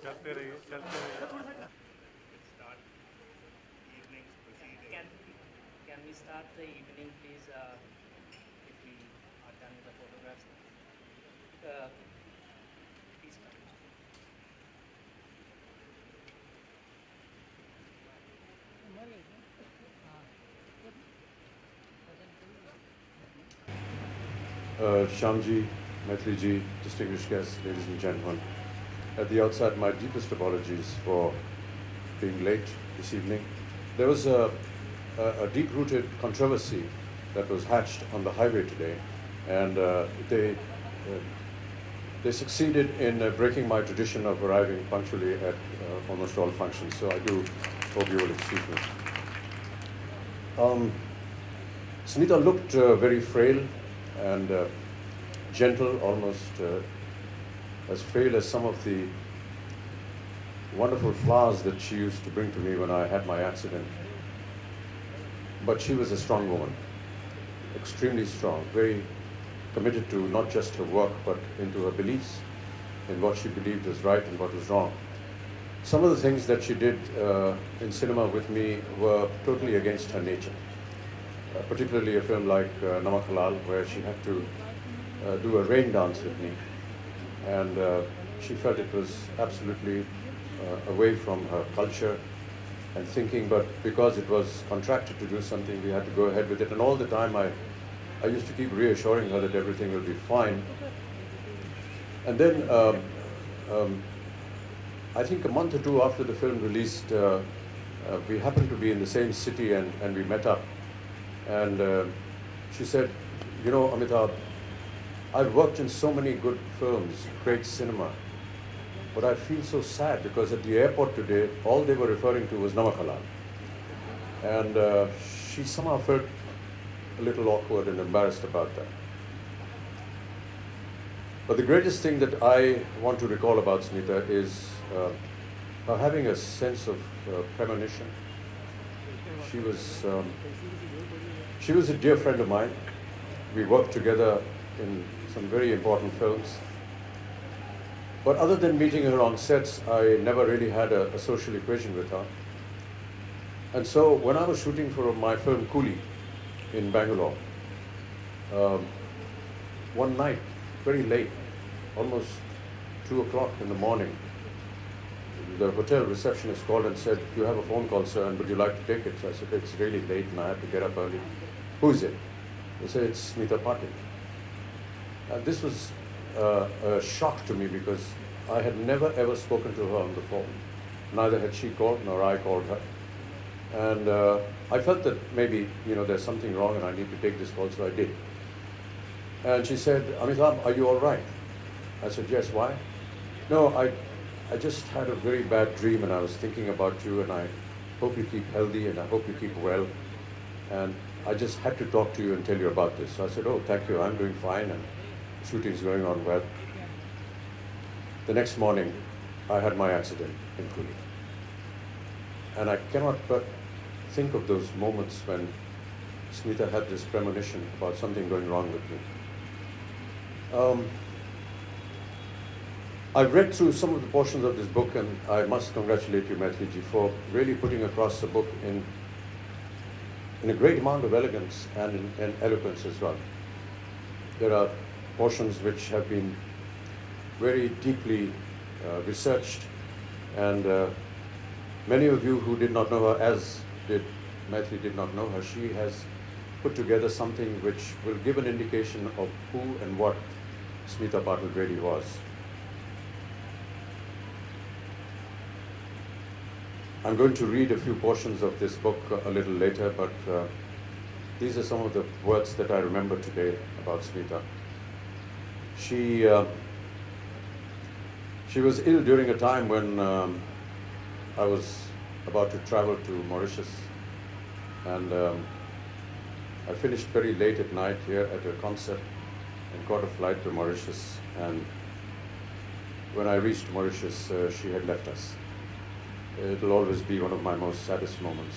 चलते रहिए चलते रहिए Can we start the evening, please? If we are done with the photographs, please start. Shamji, Maithili ji, distinguished guests, ladies and gentlemen. At the outset, my deepest apologies for being late this evening. There was a deep-rooted controversy that was hatched on the highway today, and they succeeded in breaking my tradition of arriving punctually at almost all functions, so I do hope you will excuse me. Smita looked very frail and gentle, almost as frail as some of the wonderful flowers that she used to bring to me when I had my accident. But she was a strong woman, extremely strong, very committed to not just her work, but into her beliefs in what she believed was right and what was wrong. Some of the things that she did in cinema with me were totally against her nature. Particularly a film like Namak Halal, where she had to do a rain dance with me. And she felt it was absolutely away from her culture and thinking, but because it was contracted to do something, we had to go ahead with it. And all the time I used to keep reassuring her that everything will be fine. And then I think a month or two after the film released, we happened to be in the same city and we met up. And she said, you know, Amitabh, I've worked in so many good films, great cinema, but I feel so sad because at the airport today, all they were referring to was Namak Halal. And she somehow felt a little awkward and embarrassed about that. But the greatest thing that I want to recall about Smita is her having a sense of premonition. She was a dear friend of mine. We worked together in some very important films. But other than meeting her on sets, I never really had a social equation with her. And so when I was shooting for my film Coolie in Bangalore, one night, very late, almost 2 o'clock in the morning, the hotel receptionist called and said, you have a phone call, sir, and would you like to take it? So I said, it's really late and I have to get up early. Who is it? They said, it's Smita Patil. This was a shock to me because I had never ever spoken to her on the phone. Neither had she called nor I called her. And I felt that maybe, you know, there's something wrong and I need to take this call, so I did. And she said, Amitabh, are you all right? I said, yes, why? No, I just had a very bad dream and I was thinking about you and I hope you keep healthy and I hope you keep well. And I just had to talk to you and tell you about this. So I said, oh, thank you, I'm doing fine and the shooting's going on well. The next morning, I had my accident in Coolie. And I cannot but think of those moments when Smita had this premonition about something going wrong with me. I've read through some of the portions of this book and I must congratulate you, Maithili ji, for really putting across the book in a great amount of elegance and in eloquence as well. There are portions which have been very deeply researched, and many of you who did not know her, as did Maithili did not know her, she has put together something which will give an indication of who and what Smita Patil really was. I'm going to read a few portions of this book a little later, but these are some of the words that I remember today about Smita. She was ill during a time when I was about to travel to Mauritius, and I finished very late at night here at a concert and caught a flight to Mauritius, and when I reached Mauritius, she had left us. It will always be one of my most saddest moments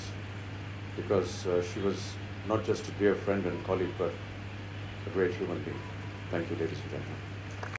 because she was not just a dear friend and colleague, but a great human being. Thank you, ladies and gentlemen.